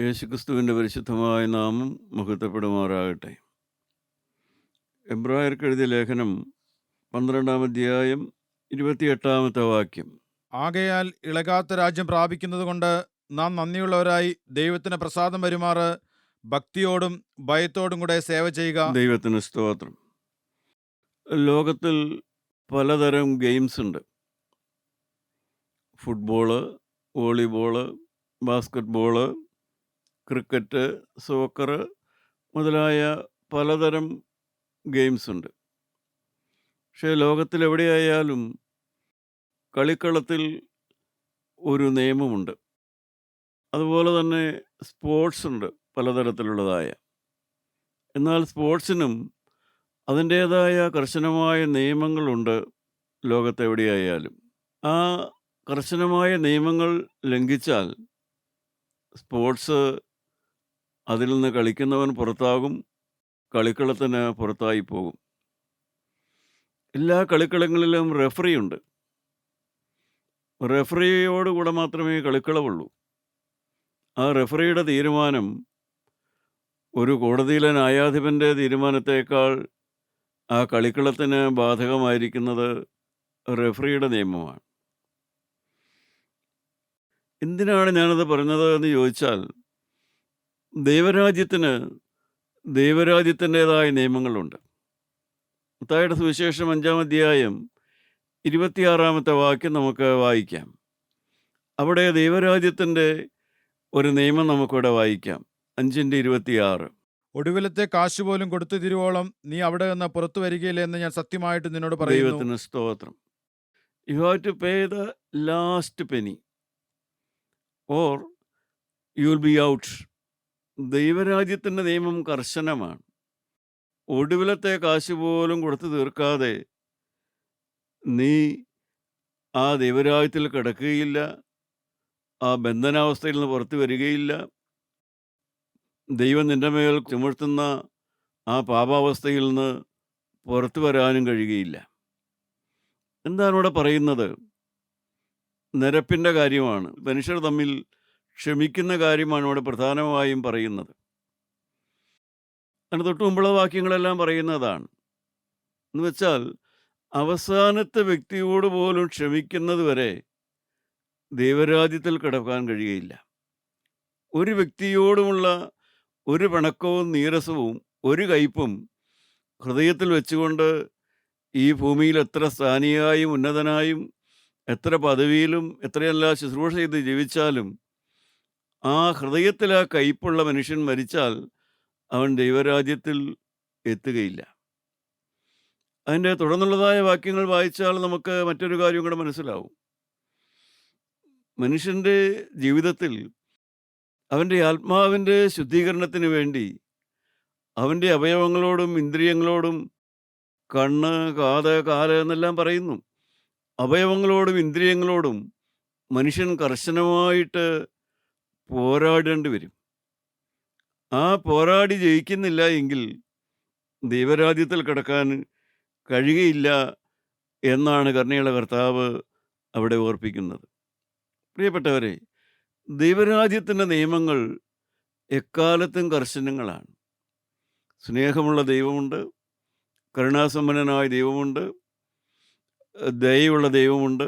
യേശുക്രിസ്തുവിൻ്റെ പരിശുദ്ധമായ നാമം മഹത്വപ്പെടുമാറാകട്ടെ. എബ്രായർക്ക് എഴുതിയ ലേഖനം 12-ാം അധ്യായം 28-ാമത്തെ വാക്യം. ആകയാൽ ഇളകാത്ത രാജ്യം പ്രാപിക്കുന്നതുകൊണ്ട് നാം നന്ദിയുള്ളവരായി ദൈവത്തിന് പ്രസാദം വരുമാറ് ഭക്തിയോടും ഭയത്തോടും കൂടെ സേവ ചെയ്യുക. ദൈവത്തിന് സ്തോത്രം. ലോകത്തിൽ പലതരം ഗെയിംസ് ഉണ്ട്. Football, volleyball, basket, cricket, soccer മുതലായ പലതരം ഗെയിംസ് ഉണ്ട്. പക്ഷേ ലോകത്തിലെവിടെയായാലും കളിക്കളത്തിൽ ഒരു നിയമമുണ്ട്. അതുപോലെ തന്നെ സ്പോർട്സ് ഉണ്ട് പലതരത്തിലുള്ളതായ. എന്നാൽ സ്പോർട്സിനും അതിൻ്റേതായ കർശനമായ നിയമങ്ങളുണ്ട് ലോകത്തെവിടെയായാലും. ആ കർശനമായ നിയമങ്ങൾ ലംഘിച്ചാൽ സ്പോർട്സ് അതിൽ നിന്ന് കളിക്കുന്നവൻ പുറത്താകും, കളിക്കളത്തിന് പുറത്തായി പോകും. എല്ലാ കളിക്കളങ്ങളിലും റെഫറി ഉണ്ട്. റെഫറിയോടുകൂടെ മാത്രമേ കളിക്കളമുള്ളൂ. ആ റെഫറിയുടെ തീരുമാനം ഒരു കോടതിയിലെ ന്യായാധിപൻ്റെ തീരുമാനത്തേക്കാൾ ആ കളിക്കളത്തിന് ബാധകമായിരിക്കുന്നത് റെഫറിയുടെ നിയമമാണ്. എന്തിനാണ് ഞാനത് പറഞ്ഞത് എന്ന് ചോദിച്ചാൽ, ദൈവരാജ്യത്തിൻ്റേതായ നിയമങ്ങളുണ്ട്. മത്തായിയുടെ സുവിശേഷം 5-ാം അധ്യായം 26-ാമത്തെ വാക്യം നമുക്ക് വായിക്കാം. അവിടെ ദൈവരാജ്യത്തിൻ്റെ ഒരു നിയമം നമുക്കിവിടെ വായിക്കാം. 5:26. ഒടുവിലത്തെ കാശ് പോലും കൊടുത്തു തിരുവോളം നീ അവിടെ നിന്ന് പുറത്തു വരികയില്ല എന്ന് ഞാൻ സത്യമായിട്ട് നിന്നോട് പറയുന്നു. ദൈവത്തിന് സ്തോത്രം. You have to pay the last penny or you will be out. ദൈവരാജ്യത്തിൻ്റെ നിയമം കർശനമാണ്. ഒടുവിലത്തെ കാശ് പോലും കൊടുത്തു തീർക്കാതെ നീ ആ ദൈവരാജ്യത്തിൽ കിടക്കുകയില്ല, ആ ബന്ധനാവസ്ഥയിൽ നിന്ന് പുറത്തു വരികയില്ല. ദൈവം നിൻ്റെ മേൽ ചുമർത്തുന്ന ആ പാപാവസ്ഥയിൽ നിന്ന് പുറത്തു വരാനും കഴിയുകയില്ല. എന്താണ് ഇവിടെ പറയുന്നത്? നിരപ്പിൻ്റെ കാര്യമാണ്. മനുഷ്യർ തമ്മിൽ ക്ഷമിക്കുന്ന കാര്യമാണ് ഇവിടെ പ്രധാനമായും പറയുന്നത്. അതിന് തൊട്ട് മുമ്പുള്ള വാക്യങ്ങളെല്ലാം പറയുന്നതാണ്. എന്ന് വെച്ചാൽ അവസാനത്തെ വ്യക്തിയോട് പോലും ക്ഷമിക്കുന്നത് വരെ ദൈവരാജ്യത്തിൽ കിടക്കാൻ കഴിയുകയില്ല. ഒരു വ്യക്തിയോടുമുള്ള ഒരു പിണക്കവും നീരസവും ഒരു കയ്പും ഹൃദയത്തിൽ വെച്ചുകൊണ്ട് ഈ ഭൂമിയിൽ എത്ര സ്ഥാനിയായും ഉന്നതനായും എത്ര പദവിയിലും എത്രയെല്ലാം ശുശ്രൂഷ ചെയ്ത് ജീവിച്ചാലും ആ ഹൃദയത്തിൽ ആ കയ്പുള്ള മനുഷ്യൻ മരിച്ചാൽ അവൻ ദൈവരാജ്യത്തിൽ എത്തുകയില്ല. അതിൻ്റെ തുടർന്നുള്ളതായ വാക്യങ്ങൾ വായിച്ചാൽ നമുക്ക് മറ്റൊരു കാര്യം കൂടെ മനസ്സിലാവും. മനുഷ്യൻ്റെ ജീവിതത്തിൽ അവൻ്റെ ആത്മാവിൻ്റെ ശുദ്ധീകരണത്തിന് വേണ്ടി അവൻ്റെ അവയവങ്ങളോടും ഇന്ദ്രിയങ്ങളോടും, കണ്ണ്, കാത്, കാല് എന്നെല്ലാം പറയുന്നു, അവയവങ്ങളോടും ഇന്ദ്രിയങ്ങളോടും മനുഷ്യൻ കർശനമായിട്ട് പോരാടേണ്ടി വരും. ആ പോരാടി ജയിക്കുന്നില്ല എങ്കിൽ ദൈവരാജ്യത്തിൽ കിടക്കാൻ കഴിയുകയില്ല എന്നാണ് കരുണയുള്ള കർത്താവ് അവിടെ ഓർപ്പിക്കുന്നത്. പ്രിയപ്പെട്ടവരെ, ദൈവരാജ്യത്തിൻ്റെ നിയമങ്ങൾ എക്കാലത്തും കർശനങ്ങളാണ്. സ്നേഹമുള്ള ദൈവമുണ്ട്, കരുണാസമ്പന്നനായ ദൈവമുണ്ട്, ദയയുള്ള ദൈവമുണ്ട്,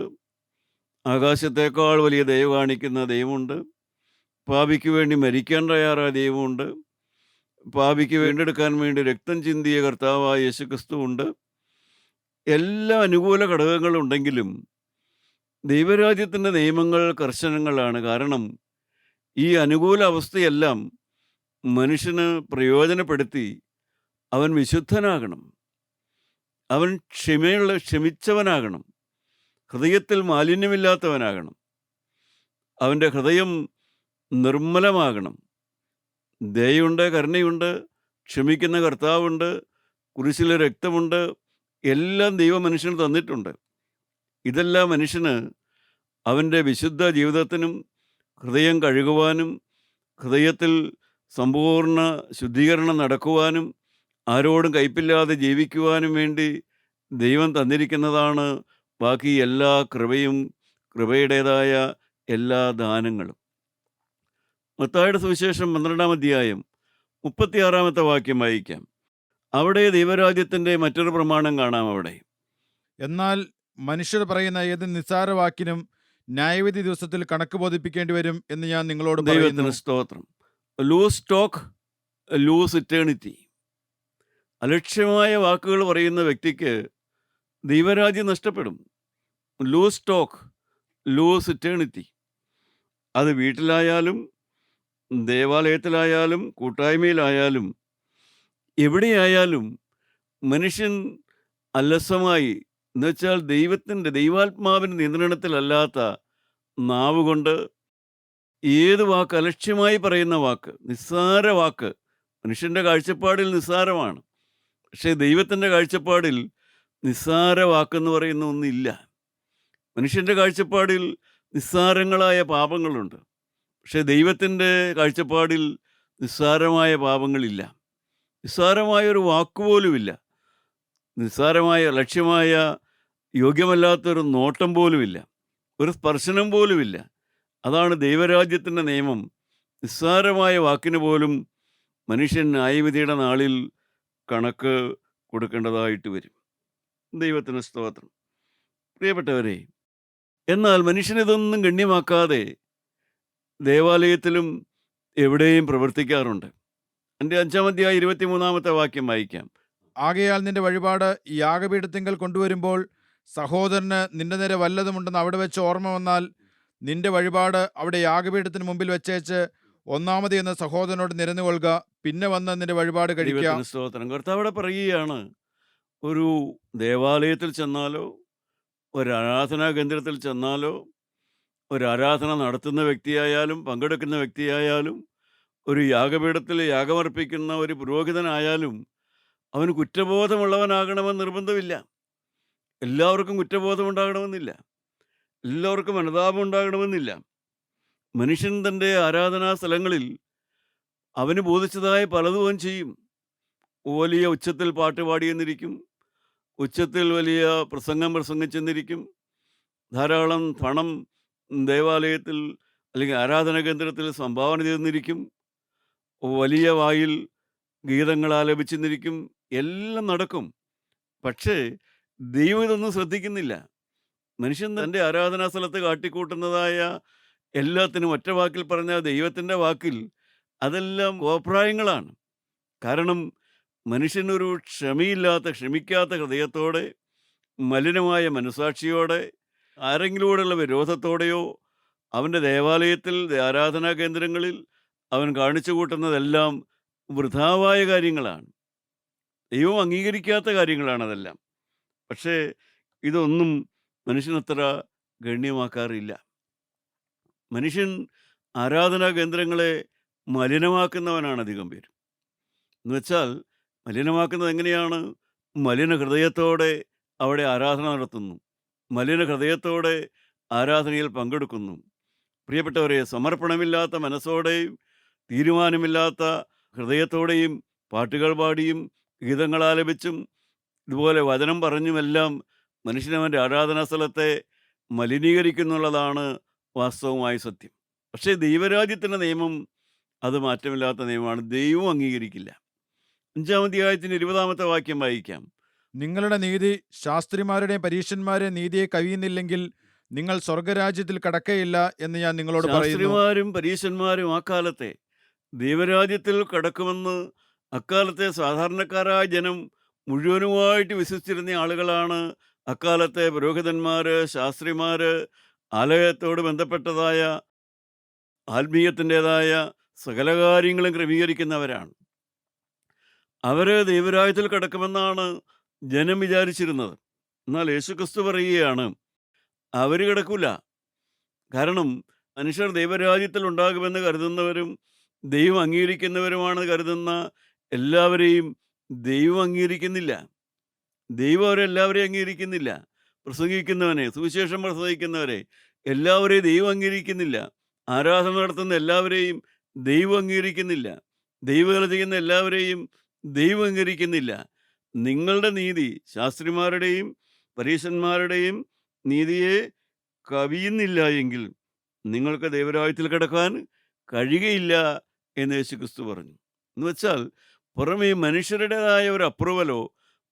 ആകാശത്തേക്കാൾ വലിയ ദയ കാണിക്കുന്ന ദൈവമുണ്ട്, പാപിക്ക് വേണ്ടി മരിക്കാൻ തയ്യാറായ ദൈവമുണ്ട്, പാപിക്ക് വീണ്ടെടുക്കാൻ വേണ്ടി രക്തം ചിന്തിയ കർത്താവായ യേശുക്രിസ്തു ഉണ്ട്. എല്ലാ അനുകൂല ഘടകങ്ങളുണ്ടെങ്കിലും ദൈവരാജ്യത്തിൻ്റെ നിയമങ്ങൾ കർശനങ്ങളാണ്. കാരണം ഈ അനുകൂല അവസ്ഥയെല്ലാം മനുഷ്യന് പ്രയോജനപ്പെടുത്തി അവൻ വിശുദ്ധനാകണം, അവൻ ക്ഷമിച്ചവനാകണം, ഹൃദയത്തിൽ മാലിന്യമില്ലാത്തവനാകണം, അവൻ്റെ ഹൃദയം നിർമ്മലമാകണം. ദയയുണ്ട്, കരുണയുണ്ട്, ക്ഷമിക്കുന്ന കർത്താവുണ്ട്, കുരിശിലെ രക്തമുണ്ട്, എല്ലാം ദൈവം മനുഷ്യന് തന്നിട്ടുണ്ട്. ഇതെല്ലാം മനുഷ്യന് അവൻ്റെ വിശുദ്ധ ജീവിതത്തിനും ഹൃദയം കഴുകുവാനും ഹൃദയത്തിൽ സമ്പൂർണ്ണ ശുദ്ധീകരണം നടക്കുവാനും ആരോടും കയ്പില്ലാതെ ജീവിക്കുവാനും വേണ്ടി ദൈവം തന്നിരിക്കുന്നതാണ് ബാക്കി എല്ലാ കൃപയുടേതായ എല്ലാ ദാനങ്ങളും. മത്തായിയുടെ സുവിശേഷം 12-ാം അധ്യായം 36-ാമത്തെ വാക്യം വായിക്കാം. അവിടെ ദൈവരാജ്യത്തിൻ്റെ മറ്റൊരു പ്രമാണം കാണാം. അവിടെ എന്നാൽ മനുഷ്യർ പറയുന്ന ഏത് നിസ്സാര വാക്കിനും ന്യായവിധി ദിവസത്തിൽ കണക്ക് ബോധിപ്പിക്കേണ്ടി വരും എന്ന് ഞാൻ നിങ്ങളോട് പറയുന്നു. ദൈവത്തിന് സ്തോത്രം. Loose talk, loose eternity. അലക്ഷ്യമായ വാക്കുകൾ പറയുന്ന വ്യക്തിക്ക് ദൈവരാജ്യം നഷ്ടപ്പെടും. Loose talk, loose eternity. അത് വീട്ടിലായാലും ദേവാലയത്തിലായാലും കൂട്ടായ്മയിലായാലും എവിടെയായാലും മനുഷ്യൻ അലസമായി, എന്നുവെച്ചാൽ ദൈവാത്മാവിൻ്റെ നിയന്ത്രണത്തിലല്ലാത്ത നാവ് കൊണ്ട് ഏത് വാക്ക്, അലക്ഷ്യമായി പറയുന്ന വാക്ക്, നിസ്സാര വാക്ക് മനുഷ്യൻ്റെ കാഴ്ചപ്പാടിൽ നിസ്സാരമാണ്. പക്ഷേ ദൈവത്തിൻ്റെ കാഴ്ചപ്പാടിൽ നിസ്സാര വാക്കെന്ന് പറയുന്ന ഒന്നില്ല. മനുഷ്യൻ്റെ കാഴ്ചപ്പാടിൽ നിസ്സാരങ്ങളായ പാപങ്ങളുണ്ട്. പക്ഷേ ദൈവത്തിൻ്റെ കാഴ്ചപ്പാടിൽ നിസ്സാരമായ പാപങ്ങളില്ല. നിസ്സാരമായൊരു വാക്കുപോലുമില്ല. നിസ്സാരമായ, ലക്ഷ്യമായ, യോഗ്യമല്ലാത്തൊരു നോട്ടം പോലുമില്ല. ഒരു സ്പർശനം പോലുമില്ല. അതാണ് ദൈവരാജ്യത്തിൻ്റെ നിയമം. നിസ്സാരമായ വാക്കിന് പോലും മനുഷ്യൻ ന്യായവിധിയുടെ നാളിൽ കണക്ക് കൊടുക്കേണ്ടതായിട്ട് വരും. ദൈവത്തിന് സ്തോത്രം. പ്രിയപ്പെട്ടവരെ, എന്നാൽ മനുഷ്യനിതൊന്നും ഗണ്യമാക്കാതെ ദേവാലയത്തിലും എവിടെയും പ്രവർത്തിക്കാറുണ്ട്. എൻ്റെ 5-ാം അധ്യായം 23-ാമത്തെ വാക്യം വായിക്കാം. ആകയാൽ നിന്റെ വഴിപാട് യാഗപീഠത്തിങ്കൽ കൊണ്ടുവരുമ്പോൾ സഹോദരന് നിന്റെ നേരെ വല്ലതുമുണ്ടെന്ന് അവിടെ വെച്ച് ഓർമ്മ വന്നാൽ നിന്റെ വഴിപാട് അവിടെ യാഗപീഠത്തിന് മുമ്പിൽ വെച്ചേച്ച് ഒന്നാമത് എന്ന് സഹോദരനോട് നിരന്നുകൊള്ളുക, പിന്നെ വന്ന് നിന്റെ വഴിപാട് കഴിക്കുക. ദൈവത്തിന് സ്തോത്രം. കർത്താവ് അവിടെ പറയുകയാണ്, ഒരു ദേവാലയത്തിൽ ചെന്നാലോ ഒരു ആരാധനാ കേന്ദ്രത്തിൽ ചെന്നാലോ ഒരു ആരാധന നടത്തുന്ന വ്യക്തിയായാലും പങ്കെടുക്കുന്ന വ്യക്തിയായാലും ഒരു യാഗപീഠത്തിൽ യാഗമർപ്പിക്കുന്ന ഒരു പുരോഹിതനായാലും അവന് കുറ്റബോധമുള്ളവനാകണമെന്ന് നിർബന്ധമില്ല. എല്ലാവർക്കും കുറ്റബോധം ഉണ്ടാകണമെന്നില്ല. എല്ലാവർക്കും അനുതാപം ഉണ്ടാകണമെന്നില്ല. മനുഷ്യൻ തൻ്റെ ആരാധനാ സ്ഥലങ്ങളിൽ അവന് ബോധിച്ചതായ പലതും അവൻ ചെയ്യും. വലിയ ഉച്ചത്തിൽ പാട്ട് പാടിയെന്നിരിക്കും, ഉച്ചത്തിൽ വലിയ പ്രസംഗിച്ചെന്നിരിക്കും, ധാരാളം പണം ദേവാലയത്തിൽ അല്ലെങ്കിൽ ആരാധനാ കേന്ദ്രത്തിൽ സംഭാവന ചെയ്തെന്നിരിക്കും, വലിയ വായിൽ ഗീതങ്ങൾ ആലപിച്ചെന്നിരിക്കും. എല്ലാം നടക്കും. പക്ഷേ ദൈവം ഇതൊന്നും ശ്രദ്ധിക്കുന്നില്ല. മനുഷ്യൻ തൻ്റെ ആരാധനാ സ്ഥലത്ത് കാട്ടിക്കൂട്ടുന്നതായ എല്ലാത്തിനും ഒറ്റ വാക്കിൽ പറഞ്ഞ ദൈവത്തിൻ്റെ വാക്കിൽ അതെല്ലാം കോപ്രായങ്ങളാണ്. കാരണം മനുഷ്യനൊരു ക്ഷമിക്കാത്ത ഹൃദയത്തോടെ, മലിനമായ മനസാക്ഷിയോടെ, ആരെങ്കിലോടുള്ള വിരോധത്തോടെയോ അവൻ്റെ ദേവാലയത്തിൽ, ആരാധനാ കേന്ദ്രങ്ങളിൽ അവൻ കാണിച്ചു കൂട്ടുന്നതെല്ലാം വൃഥാവായ കാര്യങ്ങളാണ്. ദൈവം അംഗീകരിക്കാത്ത കാര്യങ്ങളാണതെല്ലാം. പക്ഷേ ഇതൊന്നും മനുഷ്യനത്ര ഗണ്യമാക്കാറില്ല. മനുഷ്യൻ ആരാധനാ കേന്ദ്രങ്ങളെ മലിനമാക്കുന്നവനാണ് അധികം പേരും. എന്നുവെച്ചാൽ മലിനമാക്കുന്നത് എങ്ങനെയാണ്? മലിന ഹൃദയത്തോടെ അവിടെ ആരാധന നടത്തുന്നു, മലിന ഹൃദയത്തോടെ ആരാധനയിൽ പങ്കെടുക്കുന്നു. പ്രിയപ്പെട്ടവരെ, സമർപ്പണമില്ലാത്ത മനസ്സോടെയും തീരുമാനമില്ലാത്ത ഹൃദയത്തോടെയും പാട്ടുകൾ പാടിയും ഗീതങ്ങൾ ആലപിച്ചും ഇതുപോലെ വചനം പറഞ്ഞുമെല്ലാം മനുഷ്യനവൻ്റെ ആരാധനാ സ്ഥലത്തെ മലിനീകരിക്കുന്നുള്ളതാണ് വാസ്തവമായ സത്യം. പക്ഷേ ദൈവരാജ്യത്തിൻ്റെ നിയമം അത് മാറ്റമില്ലാത്ത നിയമമാണ്. ദൈവം അംഗീകരിക്കില്ല. 5-ാം അധ്യായത്തിൻ്റെ 20-ാമത്തെ വാക്യം വായിക്കാം. നിങ്ങളുടെ നീതി ശാസ്ത്രിമാരുടെയും പരീശന്മാരുടെയും നീതിയെ കവിയുന്നില്ലെങ്കിൽ നിങ്ങൾ സ്വർഗരാജ്യത്തിൽ കടക്കയില്ല എന്ന് ഞാൻ നിങ്ങളോട് പറയുന്നു. ശാസ്ത്രിമാരും പരീശന്മാരും ആ കാലത്തെ ദൈവരാജ്യത്തിൽ കടക്കുമെന്ന് അക്കാലത്തെ സാധാരണക്കാരായ ജനം മുഴുവനുമായിട്ട് വിശ്വസിച്ചിരുന്ന ആളുകളാണ്. അക്കാലത്തെ പുരോഹിതന്മാർ, ശാസ്ത്രിമാർ, ആലയത്തോട് ബന്ധപ്പെട്ടതായ ആത്മീയത്തിൻ്റെതായ സകല കാര്യങ്ങളും ക്രമീകരിക്കുന്നവരാണ്. അവർ ദൈവരാജ്യത്തിൽ കടക്കുമെന്നാണ് ജനം വിചാരിച്ചിരുന്നത്. എന്നാൽ യേശുക്രിസ്തു പറയുകയാണ്, അവർ കിടക്കില്ല. കാരണം മനുഷ്യർ ദൈവരാജ്യത്തിൽ ഉണ്ടാകുമെന്ന് കരുതുന്നവരും ദൈവം അംഗീകരിക്കുന്നവരുമാണെന്ന് കരുതുന്ന എല്ലാവരെയും ദൈവം അംഗീകരിക്കുന്നില്ല. ദൈവം അവരെല്ലാവരെയും അംഗീകരിക്കുന്നില്ല. പ്രസംഗിക്കുന്നവനെ, സുവിശേഷം പ്രസംഗിക്കുന്നവരെ എല്ലാവരെയും ദൈവം അംഗീകരിക്കുന്നില്ല. ആരാധന നടത്തുന്ന എല്ലാവരെയും ദൈവം അംഗീകരിക്കുന്നില്ല. ദൈവവേല ചെയ്യുന്ന എല്ലാവരെയും ദൈവം അംഗീകരിക്കുന്നില്ല. നിങ്ങളുടെ നീതി ശാസ്ത്രിമാരുടെയും പരീശന്മാരുടെയും നീതിയെ കവിയുന്നില്ല എങ്കിൽ നിങ്ങൾക്ക് ദൈവരാജ്യത്തിൽ കിടക്കാൻ കഴിയുകയില്ല എന്ന് യേശുക്രിസ്തു പറഞ്ഞു. എന്ന് വെച്ചാൽ പുറമേ മനുഷ്യരുടേതായ ഒരു അപ്രൂവലോ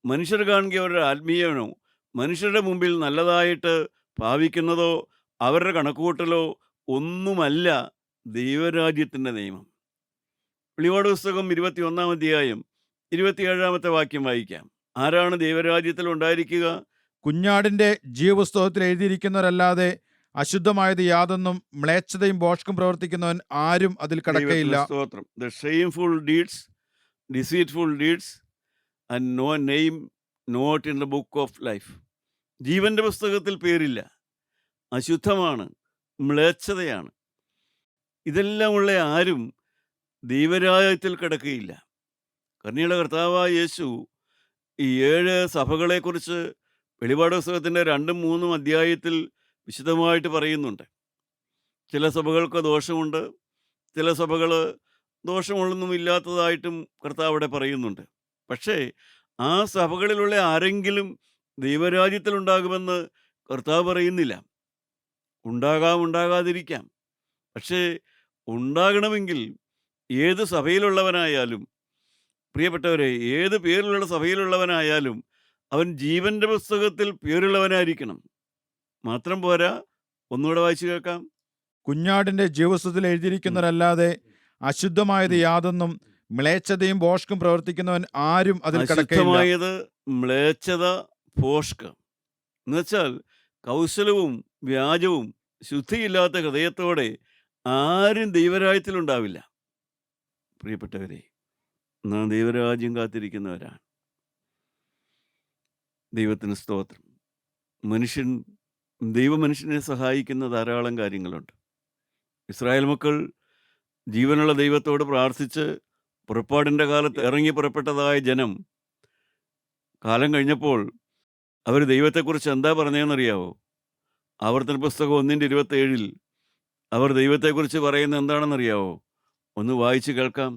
മനുഷ്യർ കാണുക ഒരു ആത്മീയനോ മനുഷ്യരുടെ മുമ്പിൽ നല്ലതായിട്ട് ഭാവിക്കുന്നതോ അവരുടെ കണക്കുകൂട്ടലോ ഒന്നുമല്ല ദൈവരാജ്യത്തിൻ്റെ നിയമം. വെളിപാട് പുസ്തകം 21 അധ്യായം 27 വാക്യം വായിക്കാം. ആരാണ് ദൈവരാജ്യത്തിൽ ഉണ്ടായിരിക്കുക? കുഞ്ഞാടിന്റെ ജീവപുസ്തകത്തിൽ എഴുതിയിരിക്കുന്നവരല്ലാതെ അശുദ്ധമായത് യാതൊന്നും മ്ലേച്ഛതയും ഭോഷ്കും പ്രവർത്തിക്കുന്നവൻ ആരും അതിൽ കടക്കയില്ല. ദൈവത്തിന് സ്തോത്രം. The shameful deeds, deceitful deeds and no name not in the book of life. ജീവന്റെ പുസ്തകത്തിൽ പേരില്ല. അശുദ്ധമാണ്, മ്ലേച്ഛതയാണ്. ഇതെല്ലാം ഉള്ള ആരും ദൈവരാജ്യത്തിൽ കിടക്കുകയില്ല. കർണിയുടെ കർത്താവായ യേശു ഈ 7 സഭകളെക്കുറിച്ച് വെളിപാട് പുസ്തകത്തിൻ്റെ 2ഉം 3ഉം അധ്യായത്തിൽ വിശദമായിട്ട് പറയുന്നുണ്ട്. ചില സഭകൾക്ക് ദോഷമുണ്ട്, ചില സഭകൾ ദോഷമൊന്നും ഇല്ലാത്തതായിട്ടും കർത്താവ് അവിടെ പറയുന്നുണ്ട്. പക്ഷേ ആ സഭകളിലുള്ള ആരെങ്കിലും ദൈവരാജ്യത്തിലുണ്ടാകുമെന്ന് കർത്താവ് പറയുന്നില്ല. ഉണ്ടാകാം, ഉണ്ടാകാതിരിക്കാം. പക്ഷേ ഉണ്ടാകണമെങ്കിൽ ഏത് സഭയിലുള്ളവനായാലും, പ്രിയപ്പെട്ടവരെ, ഏത് പേരിലുള്ള സഭയിലുള്ളവനായാലും അവൻ ജീവൻ്റെ പുസ്തകത്തിൽ പേരുള്ളവനായിരിക്കണം. മാത്രം പോരാ, ഒന്നുകൂടെ വായിച്ചു കേൾക്കാം. കുഞ്ഞാടിന്റെ ജീവപുസ്തകത്തിൽ എഴുതിയിരിക്കുന്നവരല്ലാതെ അശുദ്ധമായത് യാതൊന്നും മ്ലേച്ഛതയും ഭോഷ്കും പ്രവർത്തിക്കുന്നവൻ ആരും അതിൽ കടക്കയില്ല. അശുദ്ധമായത്, മ്ലേച്ഛത, ഭോഷ്ക് എന്ന് വെച്ചാൽ കൗശലവും വ്യാജവും ശുദ്ധിയില്ലാത്ത ഹൃദയത്തോടെ ആരും ദൈവരാജ്യത്തിലുണ്ടാവില്ല. പ്രിയപ്പെട്ടവരെ, നാം ദൈവരാജ്യം കാത്തിരിക്കുന്നവരാണ്. ദൈവത്തിന് സ്തോത്രം. ദൈവമനുഷ്യനെ സഹായിക്കുന്ന ധാരാളം കാര്യങ്ങളുണ്ട്. ഇസ്രായേൽ മക്കൾ ജീവനുള്ള ദൈവത്തോട് പ്രാർത്ഥിച്ച് പുറപ്പാടിൻ്റെ കാലത്ത് ഇറങ്ങി പുറപ്പെട്ടതായ ജനം കാലം കഴിഞ്ഞപ്പോൾ അവർ ദൈവത്തെക്കുറിച്ച് എന്താ പറഞ്ഞതെന്നറിയാവോ? ആവർത്തന പുസ്തകം 1:27 അവർ ദൈവത്തെക്കുറിച്ച് പറയുന്നത് എന്താണെന്നറിയാവോ? ഒന്ന് വായിച്ച് കേൾക്കാം.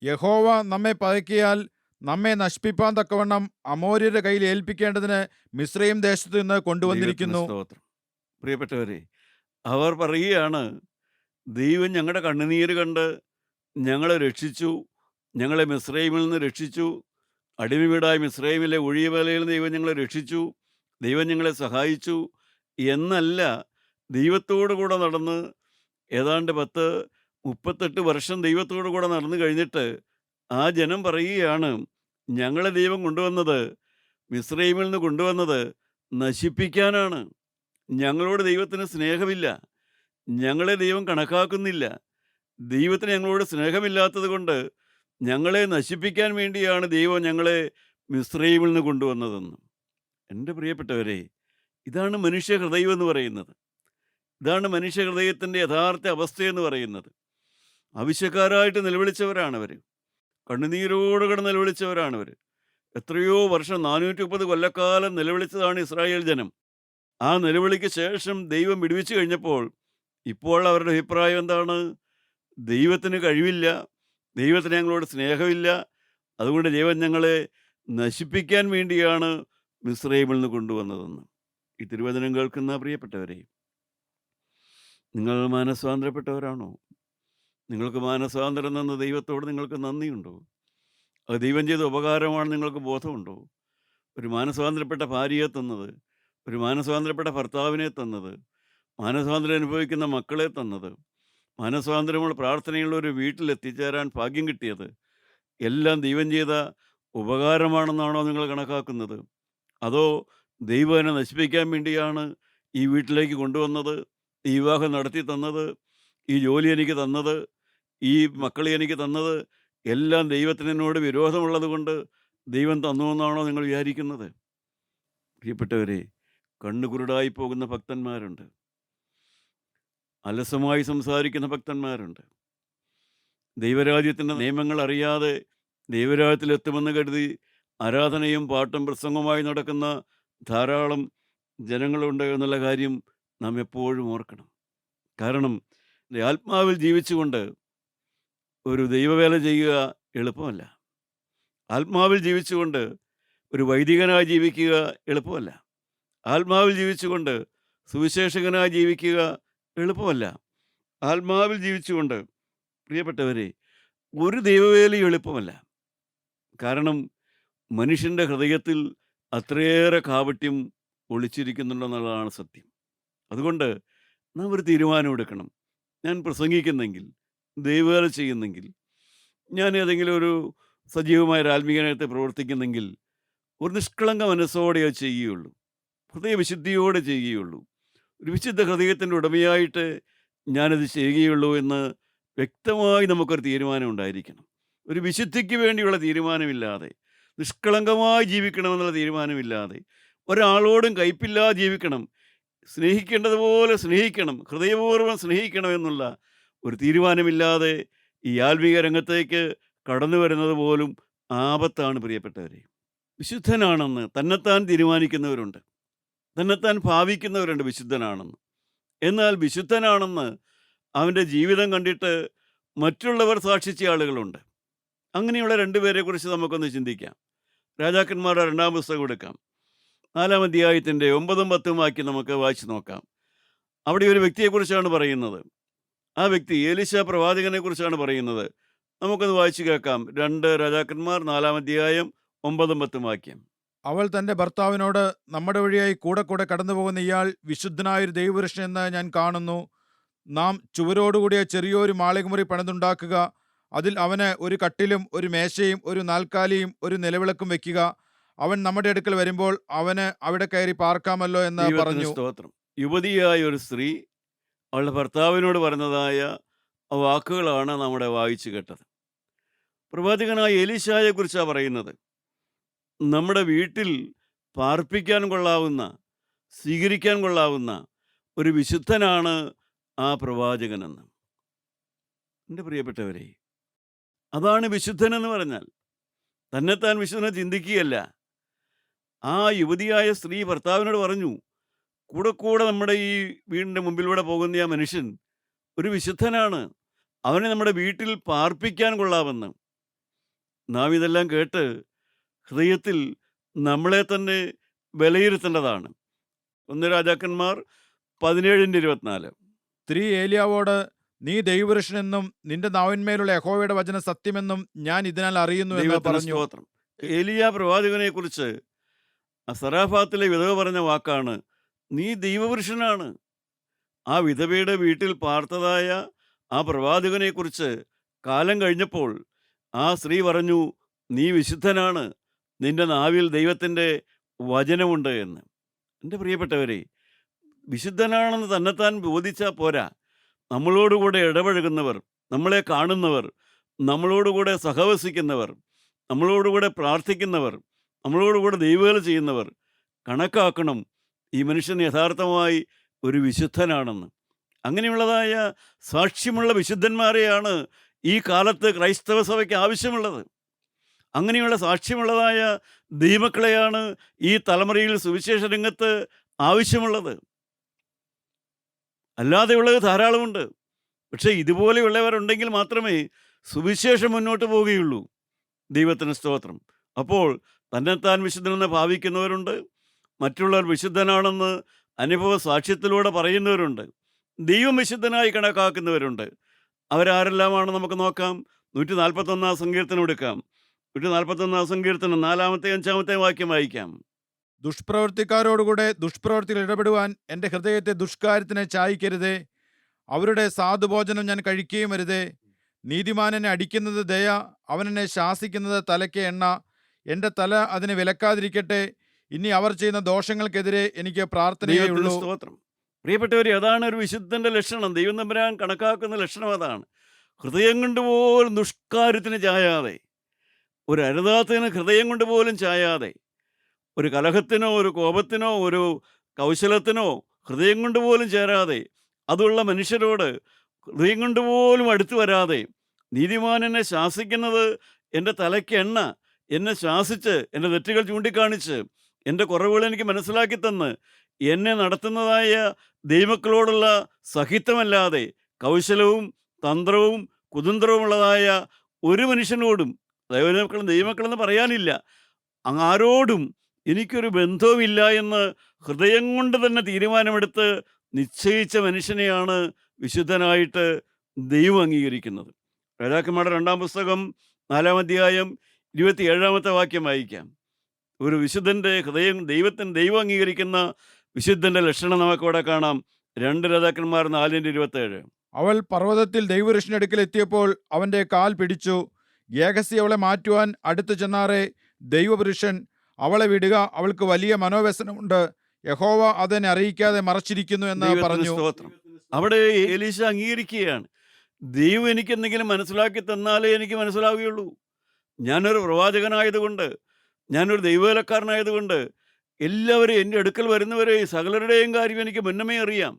യഹോവ നമ്മെ പകയ്ക്കിയാൽ നമ്മെ നശിപ്പിപ്പാൻ തക്കവണ്ണം അമോര്യരുടെ കയ്യിൽ ഏൽപ്പിക്കേണ്ടതിന് മിസ്രയീം ദേശത്ത് നിന്ന് കൊണ്ടുവന്നിരിക്കുന്നു. ദൈവത്തിന് സ്തോത്രം. പ്രിയപ്പെട്ടവരെ, അവർ പറയുകയാണ്, ദൈവം ഞങ്ങളുടെ കണ്ണുനീര് കണ്ട് ഞങ്ങളെ രക്ഷിച്ചു, ഞങ്ങളെ മിസ്രയീമിൽ നിന്ന് രക്ഷിച്ചു, അടിമ വീടായ മിസ്രയീമിലെ ഒഴിയമലയിൽ നിന്ന് ദൈവം ഞങ്ങളെ രക്ഷിച്ചു, ദൈവം ഞങ്ങളെ സഹായിച്ചു എന്നല്ല. ദൈവത്തോടു കൂടെ നടന്ന് ഏതാണ്ട് 38 വർഷം ദൈവത്തോടു കൂടെ നടന്നു കഴിഞ്ഞിട്ട് ആ ജനം പറയുകയാണ്, ഞങ്ങളെ ദൈവം കൊണ്ടുവന്നത്, മിസ്രയീമിൽ നിന്ന് കൊണ്ടുവന്നത് നശിപ്പിക്കാനാണ്. ഞങ്ങളോട് ദൈവത്തിന് സ്നേഹമില്ല, ഞങ്ങളെ ദൈവം കണക്കാക്കുന്നില്ല. ദൈവത്തിന് ഞങ്ങളോട് സ്നേഹമില്ലാത്തത് കൊണ്ട് ഞങ്ങളെ നശിപ്പിക്കാൻ വേണ്ടിയാണ് ദൈവം ഞങ്ങളെ മിസ്രയീമിൽ നിന്ന് കൊണ്ടുവന്നതെന്ന്. എൻ്റെ പ്രിയപ്പെട്ടവരെ, ഇതാണ് മനുഷ്യ ഹൃദയം എന്ന് പറയുന്നത്. ഇതാണ് മനുഷ്യ ഹൃദയത്തിൻ്റെ യഥാർത്ഥ അവസ്ഥയെന്ന് പറയുന്നത്. ആവശ്യക്കാരായിട്ട് നിലവിളിച്ചവരാണവർ, കണ്ണുനീരോടുകൂടെ നിലവിളിച്ചവരാണവർ. എത്രയോ വർഷം, 430 കൊല്ലക്കാലം നിലവിളിച്ചതാണ് ഇസ്രായേൽ ജനം. ആ നിലവിളിക്ക് ശേഷം ദൈവം വിടുവിച്ചു കഴിഞ്ഞപ്പോൾ ഇപ്പോൾ അവരുടെ അഭിപ്രായം എന്താണ്? ദൈവത്തിന് കഴിവില്ല, ദൈവത്തിന് ഞങ്ങളോട് സ്നേഹമില്ല, അതുകൊണ്ട് ദൈവം ഞങ്ങളെ നശിപ്പിക്കാൻ വേണ്ടിയാണ് മിസ്രയീമിൽ നിന്ന് കൊണ്ടുവന്നതെന്ന്. ഈ തിരുവചനം കേൾക്കുന്ന പ്രിയപ്പെട്ടവരെ, നിങ്ങൾ മാനസാന്തരപ്പെട്ടവരാണോ? നിങ്ങൾക്ക് മാനസാന്തരം തന്ന ദൈവത്തോട് നിങ്ങൾക്ക് നന്ദിയുണ്ടോ? അത് ദൈവം ചെയ്ത ഉപകാരമാണ് നിങ്ങൾക്ക് ബോധമുണ്ടോ? ഒരു മാനസാന്തരപ്പെട്ട ഭാര്യയെ തന്നത്, ഒരു മാനസാന്തരപ്പെട്ട ഭർത്താവിനെ തന്നത്, മാനസാന്തരം അനുഭവിക്കുന്ന മക്കളെ തന്നത്, മാനസാന്തരമുള്ള പ്രാർത്ഥനയുള്ള ഒരു വീട്ടിലെത്തിച്ചേരാൻ ഭാഗ്യം കിട്ടിയത് എല്ലാം ദൈവം ചെയ്ത ഉപകാരമാണെന്നാണോ നിങ്ങൾ കണക്കാക്കുന്നത്? അതോ ദൈവം എന്നെ നശിപ്പിക്കാൻ വേണ്ടിയാണ് ഈ വീട്ടിലേക്ക് കൊണ്ടുവന്നത്, ഈ വിവാഹം നടത്തി തന്നത്, ഈ ജോലി എനിക്ക് തന്നത്, ഈ മക്കളെ എനിക്ക് തന്നത് എല്ലാം ദൈവത്തിന് എന്നോട് വിരോധമുള്ളത് കൊണ്ട് ദൈവം തന്നുവെന്നാണോ നിങ്ങൾ വിചാരിക്കുന്നത്? പ്രിയപ്പെട്ടവരെ, കണ്ണുകുരുടായി പോകുന്ന ഭക്തന്മാരുണ്ട്, അലസമായി സംസാരിക്കുന്ന ഭക്തന്മാരുണ്ട്. ദൈവരാജ്യത്തിൻ്റെ നിയമങ്ങൾ അറിയാതെ ദൈവരാജ്യത്തിലെത്തുമെന്ന് കരുതി ആരാധനയും പാട്ടും പ്രസംഗവുമായി നടക്കുന്ന ധാരാളം ജനങ്ങളുണ്ട് എന്നുള്ള കാര്യം നാം എപ്പോഴും ഓർക്കണം. കാരണം ആത്മാവിൽ ജീവിച്ചുകൊണ്ട് ഒരു ദൈവവേല ചെയ്യുക എളുപ്പമല്ല. ആത്മാവിൽ ജീവിച്ചുകൊണ്ട് ഒരു വൈദികനായി ജീവിക്കുക എളുപ്പമല്ല. ആത്മാവിൽ ജീവിച്ചുകൊണ്ട് സുവിശേഷകനായി ജീവിക്കുക എളുപ്പമല്ല. ആത്മാവിൽ ജീവിച്ചുകൊണ്ട് പ്രിയപ്പെട്ടവരെ, ഒരു ദൈവവേലയും എളുപ്പമല്ല. കാരണം മനുഷ്യൻ്റെ ഹൃദയത്തിൽ അത്രയേറെ കാപട്യം ഒളിച്ചിരിക്കുന്നുണ്ടെന്നുള്ളതാണ് സത്യം. അതുകൊണ്ട് നാം ഒരു തീരുമാനമെടുക്കണം. ഞാൻ പ്രസംഗിക്കുന്നെങ്കിൽ, ദൈവവേല ചെയ്യുന്നെങ്കിൽ, ഞാൻ ഏതെങ്കിലും ഒരു സജീവമായ ഒരു ആത്മീയനകത്ത് പ്രവർത്തിക്കുന്നെങ്കിൽ, ഒരു നിഷ്കളങ്ക മനസ്സോടെ അത് ചെയ്യുകയുള്ളൂ. ഹൃദയവിശുദ്ധിയോടെ ചെയ്യുകയുള്ളൂ. ഒരു വിശുദ്ധ ഹൃദയത്തിൻ്റെ ഉടമയായിട്ട് ഞാനത് ചെയ്യുകയുള്ളൂ എന്ന് വ്യക്തമായി നമുക്കൊരു തീരുമാനം ഉണ്ടായിരിക്കണം. ഒരു വിശുദ്ധിക്ക് വേണ്ടിയുള്ള തീരുമാനമില്ലാതെ, നിഷ്കളങ്കമായി ജീവിക്കണമെന്നുള്ള തീരുമാനമില്ലാതെ, ഒരാളോടും കയ്പില്ലാതെ ജീവിക്കണം, സ്നേഹിക്കേണ്ടതുപോലെ സ്നേഹിക്കണം, ഹൃദയപൂർവ്വം സ്നേഹിക്കണം എന്നുള്ള ഒരു തീരുമാനമില്ലാതെ ഈ ആത്മീയ രംഗത്തേക്ക് കടന്നു വരുന്നത് പോലും ആപത്താണ് പ്രിയപ്പെട്ടവരെ. വിശുദ്ധനാണെന്ന് തന്നെത്താൻ തീരുമാനിക്കുന്നവരുണ്ട്, തന്നെത്താൻ ഭാവിക്കുന്നവരുണ്ട് വിശുദ്ധനാണെന്ന്. എന്നാൽ വിശുദ്ധനാണെന്ന് അവൻ്റെ ജീവിതം കണ്ടിട്ട് മറ്റുള്ളവർ സാക്ഷിച്ച ആളുകളുണ്ട്. അങ്ങനെയുള്ള രണ്ടുപേരെക്കുറിച്ച് നമുക്കൊന്ന് ചിന്തിക്കാം. രാജാക്കന്മാരുടെ 2-ാം പുസ്തകം എടുക്കാം. 4-ാം അധ്യായത്തിൻ്റെ 9-ഉം 10-ഉം വാക്യം നമുക്ക് വായിച്ച് നോക്കാം. അവിടെ ഒരു വ്യക്തിയെക്കുറിച്ചാണ് പറയുന്നത്. ആ വ്യക്തി എലീശ പ്രവാചകനെക്കുറിച്ചാണ് പറയുന്നത്. നമുക്കൊന്ന് വായിച്ച് കേൾക്കാം. 2 രാജാക്കന്മാർ 4-ാം അധ്യായം 9-ഉം 10-ഉം വാക്യം. അവൾ തന്റെ ഭർത്താവിനോട്, നമ്മുടെ വഴിയായി കൂടെ കൂടെ കടന്നുപോകുന്ന ഇയാൾ വിശുദ്ധനായൊരു ദൈവപുരുഷൻ എന്ന് ഞാൻ കാണുന്നു. നാം ചുവരോടുകൂടിയ ചെറിയൊരു മാളികമുറി പണിതുണ്ടാക്കുക, അതിൽ അവന് ഒരു കട്ടിലും ഒരു മേശയും ഒരു നാൽക്കാലിയും ഒരു നിലവിളക്കും വെക്കുക. അവൻ നമ്മുടെ അടുക്കൽ വരുമ്പോൾ അവന് അവിടെ കയറി പാർക്കാമല്ലോ എന്ന് ദൈവത്തിന് പറഞ്ഞു. സ്തോത്രം. യുവതിയായ ഒരു സ്ത്രീ അവളുടെ ഭർത്താവിനോട് പറഞ്ഞതായ ആ വാക്കുകളാണ് നമ്മുടെ വായിച്ചു കേട്ടത്. പ്രവാചകനായ എലീശായെക്കുറിച്ചാണ് പറയുന്നത്. നമ്മുടെ വീട്ടിൽ പാർപ്പിക്കാൻ കൊള്ളാവുന്ന, സ്വീകരിക്കാൻ കൊള്ളാവുന്ന ഒരു വിശുദ്ധനാണ് ആ പ്രവാചകനെന്ന്. എൻ്റെ പ്രിയപ്പെട്ടവരെ, അതാണ് വിശുദ്ധനെന്ന് പറഞ്ഞാൽ. തന്നെത്താൻ വിശുദ്ധനെ ചിന്തിക്കുകയല്ല. ആ യുവതിയായ സ്ത്രീ ഭർത്താവിനോട് പറഞ്ഞു, കൂടെ കൂടെ നമ്മുടെ ഈ വീടിൻ്റെ മുമ്പിലൂടെ പോകുന്ന ആ മനുഷ്യൻ ഒരു വിശുദ്ധനാണ്, അവനെ നമ്മുടെ വീട്ടിൽ പാർപ്പിക്കാൻ കൊള്ളാമെന്ന്. നാം ഇതെല്ലാം കേട്ട് ഹൃദയത്തിൽ നമ്മളെ തന്നെ വിലയിരുത്തേണ്ടതാണ്. 1 രാജാക്കന്മാർ 17-24. സ്ത്രീ ഏലിയാവോട്, നീ ദൈവപുരുഷനെന്നും നിന്റെ നാവിന്മേലുള്ള യഹോവയുടെ വചനം സത്യമെന്നും ഞാൻ ഇതിനാൽ അറിയുന്നു എന്ന് ദൈവത്തിന് പറഞ്ഞു. സ്തോത്രം. ഏലിയ പ്രവാചകനെക്കുറിച്ച് ആ സറാഫാത്തിലെ വിധവ പറഞ്ഞ വാക്കാണ്, നീ ദൈവപുരുഷനാണ്. ആ വിധവയുടെ വീട്ടിൽ പാർത്തതായ ആ പ്രവാചകനെക്കുറിച്ച് കാലം കഴിഞ്ഞപ്പോൾ ആ സ്ത്രീ പറഞ്ഞു, നീ വിശുദ്ധനാണ്, നിന്റെ നാവിൽ ദൈവത്തിൻ്റെ വചനമുണ്ട് എന്ന്. എൻ്റെ പ്രിയപ്പെട്ടവരെ, വിശുദ്ധനാണെന്ന് തന്നെത്താൻ ബോധിച്ചാൽ പോരാ. നമ്മളോടുകൂടെ ഇടപഴകുന്നവർ, നമ്മളെ കാണുന്നവർ, നമ്മളോടുകൂടെ സഹവസിക്കുന്നവർ, നമ്മളോടുകൂടെ പ്രാർത്ഥിക്കുന്നവർ, നമ്മളോടുകൂടെ ദൈവവേല ചെയ്യുന്നവർ കണക്കാക്കണം ഈ മനുഷ്യൻ യഥാർത്ഥമായി ഒരു വിശുദ്ധനാണെന്ന്. അങ്ങനെയുള്ളതായ സാക്ഷ്യമുള്ള വിശുദ്ധന്മാരെയാണ് ഈ കാലത്ത് ക്രൈസ്തവ സഭയ്ക്ക് ആവശ്യമുള്ളത്. അങ്ങനെയുള്ള സാക്ഷ്യമുള്ളതായ ദൈവമക്കളെയാണ് ഈ തലമുറയിൽ സുവിശേഷ രംഗത്ത് ആവശ്യമുള്ളത്. അല്ലാതെയുള്ളത് ധാരാളമുണ്ട്. പക്ഷേ ഇതുപോലെയുള്ളവരുണ്ടെങ്കിൽ മാത്രമേ സുവിശേഷം മുന്നോട്ട് പോവുകയുള്ളൂ. ദൈവത്തിന് സ്തോത്രം. അപ്പോൾ തന്നെത്താൻ വിശുദ്ധനെന്ന് ഭാവിക്കുന്നവരുണ്ട്, മറ്റുള്ളവർ വിശുദ്ധനാണെന്ന് അനുഭവ സാക്ഷ്യത്തിലൂടെ പറയുന്നവരുണ്ട്, ദൈവം വിശുദ്ധനായി കണക്കാക്കുന്നവരുണ്ട്. അവരാരെല്ലാമാണ് നമുക്ക് നോക്കാം. 141 സങ്കീർത്തനം എടുക്കാം. 141 സങ്കീർത്തനം 4-ാമത്തെ 5-ാമത്തെ വാക്യം വായിക്കാം. ദുഷ്പ്രവൃത്തിക്കാരോടുകൂടെ ദുഷ്പ്രവൃത്തിയിൽ ഇടപെടുവാൻ എൻ്റെ ഹൃദയത്തെ ദുഷ്കാര്യത്തിനെ ചായ്ക്കരുതേ. അവരുടെ സാധുഭോജനം ഞാൻ കഴിക്കുകയും അരുതേ. നീതിമാനെന്നെ അടിക്കുന്നത് ദയ, അവനെന്നെ ശാസിക്കുന്നത് തലയ്ക്ക് എണ്ണ. എൻ്റെ തല അതിനെ വിലക്കാതിരിക്കട്ടെ. ഇനി അവർ ചെയ്യുന്ന ദോഷങ്ങൾക്കെതിരെ എനിക്ക് പ്രാർത്ഥനയേ ദൈവത്തിന് ഉള്ളൂ. സ്തോത്രം. പ്രിയപ്പെട്ടവരെ, അതാണ് ഒരു വിശുദ്ധൻ്റെ ലക്ഷണം. ദൈവം തമ്പുരാൻ കണക്കാക്കുന്ന ലക്ഷണം അതാണ്. ഹൃദയം കൊണ്ടുപോലും ദുഷ്കാര്യത്തിന് ചായാതെ, ഒരു അരുതാത്തതിന് ഹൃദയം കൊണ്ടുപോലും ചായാതെ, ഒരു കലഹത്തിനോ ഒരു കോപത്തിനോ ഒരു കൗശലത്തിനോ ഹൃദയം കൊണ്ടുപോലും ചേരാതെ, അതുള്ള മനുഷ്യരോട് ഹൃദയം കൊണ്ടുപോലും അടുത്തു വരാതെ, നീതിമാൻ എന്നെ ശാസിക്കുന്നത് എൻ്റെ തലയ്ക്ക് എണ്ണ, എന്നെ ശാസിച്ച് എൻ്റെ തെറ്റുകൾ ചൂണ്ടിക്കാണിച്ച് എൻ്റെ കുറവുകൾ എനിക്ക് മനസ്സിലാക്കി തന്ന് എന്നെ നടത്തുന്നതായ ദൈവമക്കളോടുള്ള സഹിത്വമല്ലാതെ കൗശലവും തന്ത്രവും കുതന്ത്രവുമുള്ളതായ ഒരു മനുഷ്യനോടും, ദൈവമക്കളെന്ന് പറയാനില്ല, ആരോടും എനിക്കൊരു ബന്ധവുമില്ല എന്ന് ഹൃദയം കൊണ്ട് തന്നെ തീരുമാനമെടുത്ത് നിശ്ചയിച്ച മനുഷ്യനെയാണ് വിശുദ്ധനായിട്ട് ദൈവം അംഗീകരിക്കുന്നത്. രാജാക്കന്മാരുടെ 2-ാം പുസ്തകം 4-ാം അധ്യായം 27-ാമത്തെ വാക്യം വായിക്കാം. ഒരു വിശുദ്ധൻ്റെ ഹൃദയം ദൈവം അംഗീകരിക്കുന്ന വിശുദ്ധൻ്റെ ലക്ഷണം നമുക്കവിടെ കാണാം. 2 രാജാക്കന്മാർ 4:27. അവൾ പർവ്വതത്തിൽ ദൈവപുരുഷന്റെ അടുക്കൽ എത്തിയപ്പോൾ അവന്റെ കാൽ പിടിച്ചു. ഗേഹസി അവളെ മാറ്റുവാൻ അടുത്തു ചെന്നാറെ ദൈവപുരുഷൻ, അവളെ വിടുക, അവൾക്ക് വലിയ മനോവ്യസനമുണ്ട്, യഹോവ അതിനെ അറിയിക്കാതെ മറച്ചിരിക്കുന്നു എന്ന് ദൈവത്തിന് പറഞ്ഞു. സ്തോത്രം. അവിടെ എലീശ അംഗീകരിക്കുകയാണ്. ദൈവം എനിക്ക് എന്തെങ്കിലും മനസ്സിലാക്കി തന്നാലേ എനിക്ക് മനസ്സിലാവുകയുള്ളൂ. ഞാനൊരു പ്രവാചകനായതുകൊണ്ട്, ഞാനൊരു ദൈവവേലക്കാരനായതുകൊണ്ട്, എല്ലാവരും എൻ്റെ അടുക്കൽ വരുന്നവരെ സകലരുടെയും കാര്യം എനിക്ക് മുന്നമേ അറിയാം.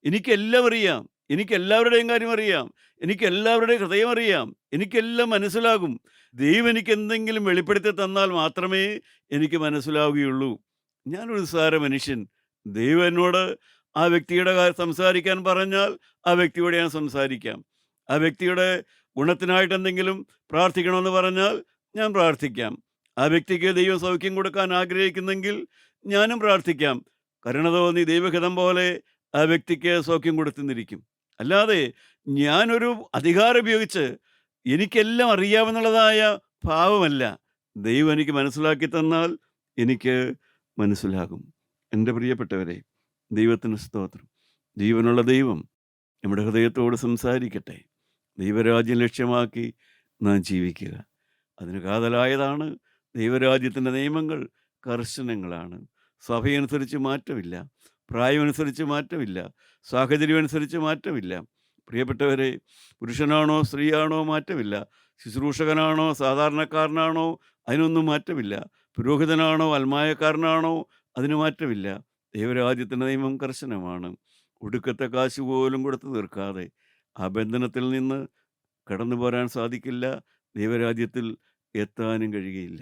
എനിക്കെല്ലാം അറിയാം. എനിക്കെല്ലാവരുടെയും കാര്യം അറിയാം. എനിക്കെല്ലാവരുടെയും ഹൃദയം അറിയാം. എനിക്കെല്ലാം മനസ്സിലാകും. ദൈവം എനിക്ക് എന്തെങ്കിലും വെളിപ്പെടുത്തി തന്നാൽ മാത്രമേ എനിക്ക് മനസ്സിലാവുകയുള്ളൂ. ഞാനൊരു നിസ്സാര മനുഷ്യൻ. ദൈവം എന്നോട് ആ വ്യക്തിയുടെ കാര്യം സംസാരിക്കാൻ പറഞ്ഞാൽ ആ വ്യക്തിയോട് ഞാൻ സംസാരിക്കാം. ആ വ്യക്തിയുടെ ഗുണത്തിനായിട്ട് എന്തെങ്കിലും പ്രാർത്ഥിക്കണമെന്ന് പറഞ്ഞാൽ ഞാൻ പ്രാർത്ഥിക്കാം. ആ വ്യക്തിക്ക് ദൈവം സൗഖ്യം കൊടുക്കാൻ ആഗ്രഹിക്കുന്നെങ്കിൽ ഞാനും പ്രാർത്ഥിക്കാം. കരുണ തോന്നി ദൈവഹിതം പോലെ ആ വ്യക്തിക്ക് സൗഖ്യം കൊടുത്തുന്നിരിക്കും. അല്ലാതെ ഞാനൊരു അധികാരം ഉപയോഗിച്ച് എനിക്കെല്ലാം അറിയാമെന്നുള്ളതായ ഭാവമല്ല. ദൈവം എനിക്ക് മനസ്സിലാക്കി തന്നാൽ എനിക്ക് മനസ്സിലാകും. എൻ്റെ പ്രിയപ്പെട്ടവരെ, ദൈവത്തിന് സ്തോത്രം. ജീവനുള്ള ദൈവം നമ്മുടെ ഹൃദയത്തോട് സംസാരിക്കട്ടെ. ദൈവരാജ്യം ലക്ഷ്യമാക്കി നാം ജീവിക്കുക. അതിന് കാതലായതാണ് ദൈവരാജ്യത്തിൻ്റെ നിയമങ്ങൾ. കർശനങ്ങളാണ്. സഭയനുസരിച്ച് മാറ്റമില്ല, പ്രായമനുസരിച്ച് മാറ്റമില്ല, സാഹചര്യം അനുസരിച്ച് മാറ്റമില്ല. പ്രിയപ്പെട്ടവരെ, പുരുഷനാണോ സ്ത്രീയാണോ മാറ്റമില്ല, ശുശ്രൂഷകനാണോ സാധാരണക്കാരനാണോ അതിനൊന്നും മാറ്റമില്ല, പുരോഹിതനാണോ അൽമായക്കാരനാണോ അതിന് മാറ്റമില്ല. ദൈവരാജ്യത്തിൻ്റെ നിയമം കർശനമാണ്. ഒടുക്കത്തെ കാശ് പോലും കൊടുത്തു തീർക്കാതെ ആ ബന്ധനത്തിൽ നിന്ന് കടന്നു പോരാൻ സാധിക്കില്ല. ദൈവരാജ്യത്തിൽ എത്താനും കഴിയുകയില്ല.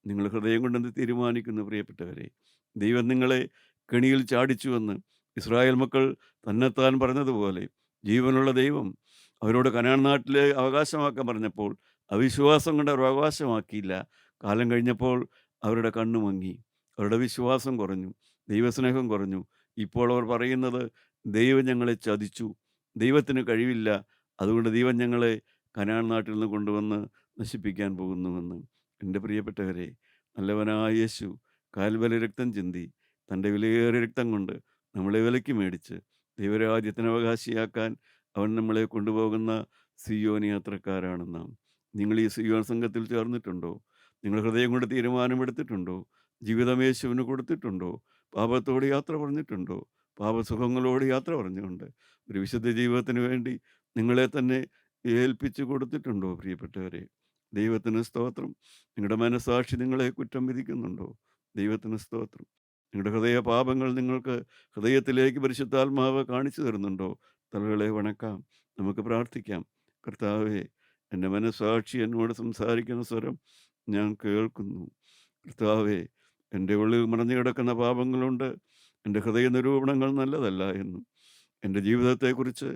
നിങ്ങൾ ഹൃദയം കൊണ്ടെന്ന് തീരുമാനിക്കുന്നു പ്രിയപ്പെട്ടവരെ. ദൈവം നിങ്ങളെ കെണിയിൽ ചാടിച്ചുവെന്ന് ഇസ്രായേൽ മക്കൾ തന്നെത്താൻ പറഞ്ഞതുപോലെ ജീവനുള്ള ദൈവം അവരോട് കനാൻ നാട്ടിലെ അവകാശമാക്കാൻ പറഞ്ഞപ്പോൾ അവിശ്വാസം കൊണ്ട് അവർ അവകാശമാക്കിയില്ല. കാലം കഴിഞ്ഞപ്പോൾ അവരുടെ കണ്ണു മങ്ങി, അവരുടെ വിശ്വാസം കുറഞ്ഞു, ദൈവസ്നേഹം കുറഞ്ഞു. ഇപ്പോൾ അവർ പറയുന്നത് ദൈവം ഞങ്ങളെ ചതിച്ചു, ദൈവത്തിന് കഴിവില്ല, അതുകൊണ്ട് ദൈവം ഞങ്ങളെ കനാൻ നാട്ടിൽ നിന്ന് കൊണ്ടുവന്ന് നശിപ്പിക്കാൻ പോകുന്നുവെന്ന്. എൻ്റെ പ്രിയപ്പെട്ടവരെ, നല്ലവനായ യേശു കാൽവരി രക്തം ചിന്തി തൻ്റെ വിലയേറിയ രക്തം കൊണ്ട് നമ്മളെ വിലയ്ക്ക് മേടിച്ച് ദൈവരാജ്യത്തിന് അവകാശിയാക്കാൻ അവൻ നമ്മളെ കൊണ്ടുപോകുന്ന സിയോൻ യാത്രക്കാരാണ് നാം. നിങ്ങൾ ഈ സിയോൻ സംഘത്തിൽ ചേർന്നിട്ടുണ്ടോ? നിങ്ങൾ ഹൃദയം കൊണ്ട് തീരുമാനമെടുത്തിട്ടുണ്ടോ? ജീവിതം യേശുവിന് കൊടുത്തിട്ടുണ്ടോ? പാപത്തോട് യാത്ര പറഞ്ഞിട്ടുണ്ടോ? പാപസുഖങ്ങളോട് യാത്ര പറഞ്ഞുകൊണ്ട് ഒരു വിശുദ്ധ ജീവിതത്തിന് വേണ്ടി നിങ്ങളെ തന്നെ ഏൽപ്പിച്ചു കൊടുത്തിട്ടുണ്ടോ? പ്രിയപ്പെട്ടവരെ, ദൈവത്തിന് സ്തോത്രം. നിങ്ങളുടെ മനസ്സാക്ഷി നിങ്ങളെ കുറ്റം വിധിക്കുന്നുണ്ടോ? ദൈവത്തിന് സ്തോത്രം. നിങ്ങളുടെ ഹൃദയ പാപങ്ങൾ നിങ്ങൾക്ക് ഹൃദയത്തിലേക്ക് പരിശുദ്ധാത്മാവ് കാണിച്ചു തരുന്നുണ്ടോ? തലകളെ വണക്കാം, നമുക്ക് പ്രാർത്ഥിക്കാം. കർത്താവേ, എൻ്റെ മനസ്സാക്ഷി എന്നോട് സംസാരിക്കുന്ന സ്വരം ഞാൻ കേൾക്കുന്നു. കർത്താവേ, എൻ്റെ ഉള്ളിൽ മറഞ്ഞു കിടക്കുന്ന പാപങ്ങളുണ്ട്, എൻ്റെ ഹൃദയ നിരൂപണങ്ങൾ നല്ലതല്ല എന്നും എൻ്റെ ജീവിതത്തെക്കുറിച്ച്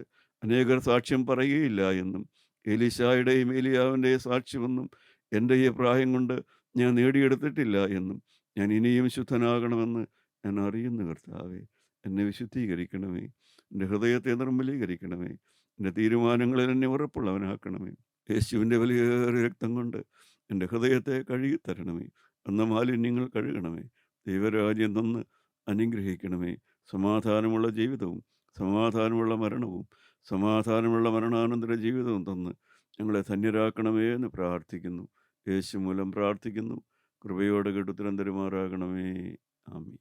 അനേകർ സാക്ഷ്യം പറയുകയില്ല എന്നും എലീശായുടെയും ഏലിയാവിൻ്റെയും സാക്ഷ്യമൊന്നും എൻ്റെ ഈ പ്രായം കൊണ്ട് ഞാൻ നേടിയെടുത്തിട്ടില്ല എന്നും ഞാൻ ഇനിയും ശുദ്ധനാകണമെന്ന് ഞാൻ അറിയുന്നു. കർത്താവേ, എന്നെ വിശുദ്ധീകരിക്കണമേ, എൻ്റെ ഹൃദയത്തെ നിർമ്മലീകരിക്കണമേ, എൻ്റെ തീരുമാനങ്ങളിൽ എന്നെ ഉറപ്പുള്ളവനാക്കണമേ. യേശുവിൻ്റെ വലിയേറിയ രക്തം കൊണ്ട് എൻ്റെ ഹൃദയത്തെ കഴുകിത്തരണമേ, എന്ന മാലിന്യങ്ങൾ കഴുകണമേ. ദൈവരാജ്യം തന്ന് അനുഗ്രഹിക്കണമേ. സമാധാനമുള്ള ജീവിതവും സമാധാനമുള്ള മരണവും സമാധാനമുള്ള മരണാനന്തര ജീവിതവും തന്ന് ഞങ്ങളെ ധന്യരാക്കണമേ എന്ന് പ്രാർത്ഥിക്കുന്നു. യേശു മൂലം പ്രാർത്ഥിക്കുന്നു. കൃപയോടെ കേട്ടുത്തരം തരുമാറാകണമേ. ആമീൻ.